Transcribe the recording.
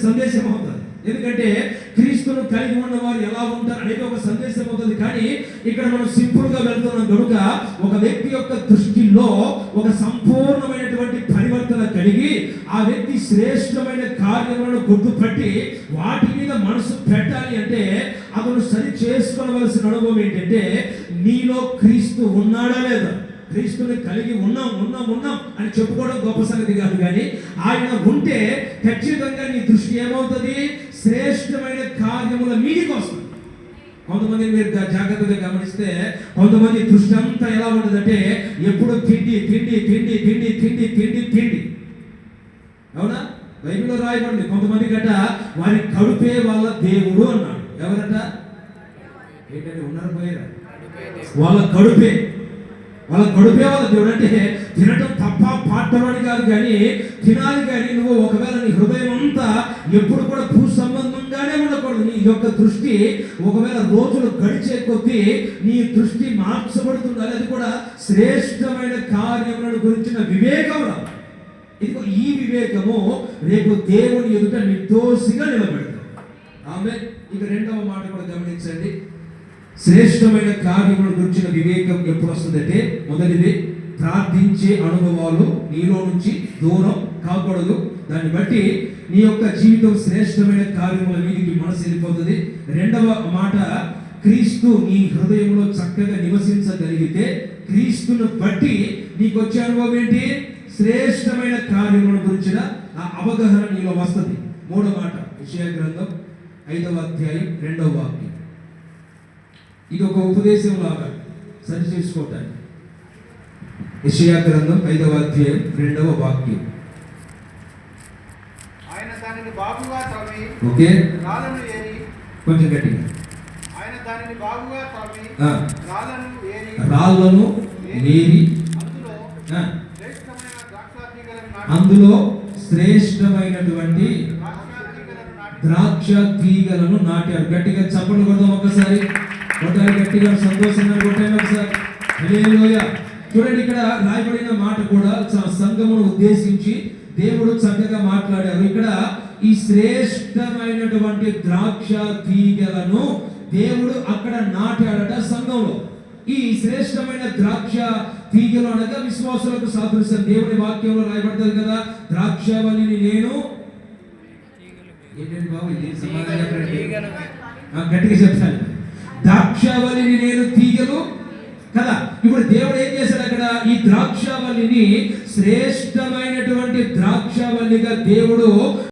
సందేశం అవుతుంది. ఎందుకంటే క్రీస్తును కలిగి ఉన్న వారు ఎలా ఉంటారు అనేది ఒక సందేశం అవుతుంది. కానీ ఇక్కడ మనం సింపుల్ గా వెళ్తున్నాం కనుక ఒక వ్యక్తి యొక్క దృష్టిలో ఒక సంపూర్ణమైనటువంటి పరివర్తన కలిగి ఆ వ్యక్తి శ్రేష్టమైన కార్యములను గుర్తుపట్టి వాటి మీద మనసు పెట్టాలి అంటే అతను సరి చేసుకోవలసిన అనుభవం ఏంటంటే నీలో క్రీస్తు ఉన్నాడా లేదా. క్రీస్తుని కలిగి ఉన్నాం అని చెప్పుకోవడం గొప్ప సంగతి కాదు, కానీ ఆయన ఉంటే ఖచ్చితంగా నీ దృష్టి ఏమవుతుంది, శ్రేష్టమైన కార్యముల మీదికి వస్తుంది. కొంతమంది మీరు జాగ్రత్తగా గమనిస్తే కొంతమంది దృష్టి అంతా ఎలా ఉంటుందంటే ఎప్పుడు తిండి తిండి తిండి తిండి తిండి తిండి తిండి. అవునా? బైబిల్లో రాయబడింది కొంతమంది గట వారి కడుపే వాళ్ళ దేవుడు అన్నాడు. ఎవరట? ఏంటంటే ఉన్నారు పోయారా? వాళ్ళ కడుపే వాళ్ళ దేవుడు. అంటే తినటం తప్ప పాడటం అని కాదు, కానీ తినాలి. కానీ నువ్వు ఒకవేళ నీ హృదయం అంతా ఎప్పుడు కూడా భూ సంబంధంగానే ఉండకూడదు. నీ యొక్క దృష్టి ఒకవేళ రోజులు గడిచే కొద్దీ నీ దృష్టి మార్చబడుతుంది. అది కూడా శ్రేష్టమైన కార్యములను గురించిన వివేకం. ఇదిగో ఈ వివేకము రేపు దేవుని ఎదుట నిర్దోషిగా నిలబెడతాడు. ఆమె ఇక రెండవ మాట కూడా గమనించండి. శ్రేష్టమైన కార్యముల గురించిన వివేకం ఎప్పుడు వస్తుందంటే మొదటిది ప్రార్థించే అనుభవాలు నీలో నుంచి దూరం కాకూడదు. దాన్ని బట్టి నీ యొక్క జీవితం శ్రేష్టమైన కార్యముల మీదకి మనసు వెళ్ళిపోతుంది. రెండవ మాట, క్రీస్తు నీ హృదయంలో చక్కగా నివసించగలిగితే క్రీస్తును బట్టి నీకు వచ్చే అనుభవం ఏంటి, శ్రేష్టమైన కార్యముల గురించిన ఆ అవగాహన నీలో వస్తుంది. మూడవ మాట, యెషయా గ్రంథం 5వ అధ్యాయం 2వ వాక్యం. ఇది ఒక ఉపదేశం లాగా సరి చేసుకోవటానికి. యెషయా గ్రంథం 5వ అధ్యాయం 2వ వాక్యం. ఆయన దానిని బాగుగా త్రవ్వి, ఓకే, రాళ్ళను ఏరి, కొంచెం గట్టిగా. ఆయన దానిని బాగుగా త్రవ్వి, రాళ్ళను ఏరి అందులో శ్రేష్టమైనటువంటి ద్రాక్ష తీగలను నాటారు. గట్టిగా చప్పట్లు కొడదాం ఒకసారి. కొట్టాలి గట్టిగా, సంతోషంగా కొట్టాను ఒకసారి. హల్లెలూయా. చూడండి, ఇక్కడ రాయబడిన మాట కూడా సంఘమును ఉద్దేశించి దేవుడు చక్కగా మాట్లాడారు. ఇక్కడ ఈ శ్రేష్టమైనటువంటి ద్రాక్ష తీగలను దేవుడు అక్కడ నాటాడట సంఘంలో. ఈ శ్రేష్టమైన ద్రాక్ష తీగలు అనగా విశ్వాసులకు సాదృశ్యం. దేవుని వాక్యంలో రాయబడతారు కదా, ద్రాక్షవల్లిని నేను ఏంటండి బాబు ఇది సమాధానం గట్టిగా చెప్తాను. ద్రాక్షవల్లిని నేను తీగలు కదా. ఇప్పుడు దేవుడు ఏం చేశాడు అక్కడ, ఈ ద్రాక్షవల్లిని శ్రేష్టమైనటువంటి ద్రాక్షవల్లిగా దేవుడు